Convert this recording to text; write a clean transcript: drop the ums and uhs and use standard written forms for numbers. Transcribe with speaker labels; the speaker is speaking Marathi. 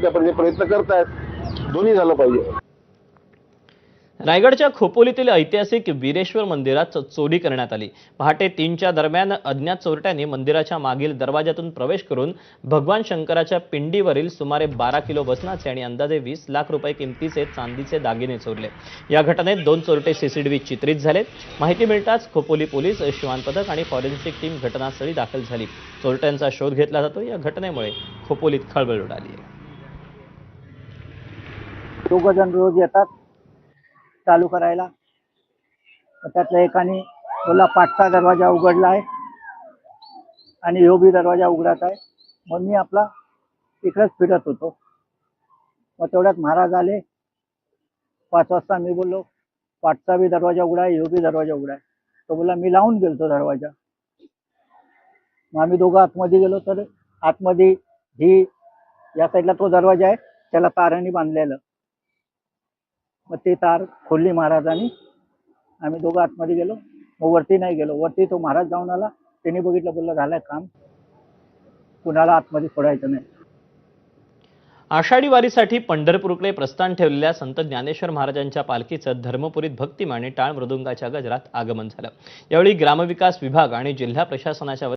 Speaker 1: त्याप्रमाणे प्रयत्न करतायत, दोन्ही झालं पाहिजे.
Speaker 2: रायगडच्या खोपोलीतील ऐतिहासिक वीरेश्वर मंदिरात चोरी करण्यात आली. पहाटे 3च्या दरम्यान अज्ञात चोरट्यांनी मंदिराच्या मागील दरवाजातून प्रवेश करून भगवान शंकराच्या पिंडीवरील सुमारे 12 किलो वजनाचे आणि अंदाजे 20 लाख रुपये किमतीचे चांदीचे दागिने चोरले. या घटनेत 2 चोरटे सीसीटीव्ही चित्रित झालेत. माहिती मिळताच खोपोली पोलीस, श्वान पथक आणि फॉरेन्सिक टीम घटनास्थळी दाखल झाली. चोरट्यांचा शोध घेतला जातो. या घटनेमुळे खोपोलीत खळबळ उडाली आहे.
Speaker 3: 2 जण रोज येतात चालू करायला. त्यातल्या एकाने बोला पाठचा दरवाजा उघडला आहे आणि ह्यो बी दरवाजा उघडत आहे. मग मी आपला इकडेच फिरत होतो. मग तेवढ्यात महाराज आले. 5 वाजता मी बोललो पाठचा बी दरवाजा उघडा आहे, ह्यो बी दरवाजा उघडा आहे. तो बोला मी लावून गेलतो दरवाजा. मग आम्ही दोघं आतमध्ये गेलो तर आतमध्ये ही या साईडला तो दरवाजा आहे, त्याला तारांनी बांधलेलं. मग ते तार खोलली महाराजांनी. आम्ही दोघं आतमध्ये गेलो. मग वरती नाही गेलो. वरती तो महाराज जाऊन आला. त्यांनी बघितलं, बोलला झालंय काम, कुणाला आतमध्ये सोडायचं नाही.
Speaker 2: आषाढी वारीसाठी पंढरपूरकडे प्रस्थान ठेवलेल्या संत ज्ञानेश्वर महाराजांच्या पालखीचं धर्मपुरीत भक्तिम आणि टाळ मृदुंगाच्या गजरात आगमन झालं. यावेळी ग्रामविकास विभाग आणि जिल्हा प्रशासनाच्या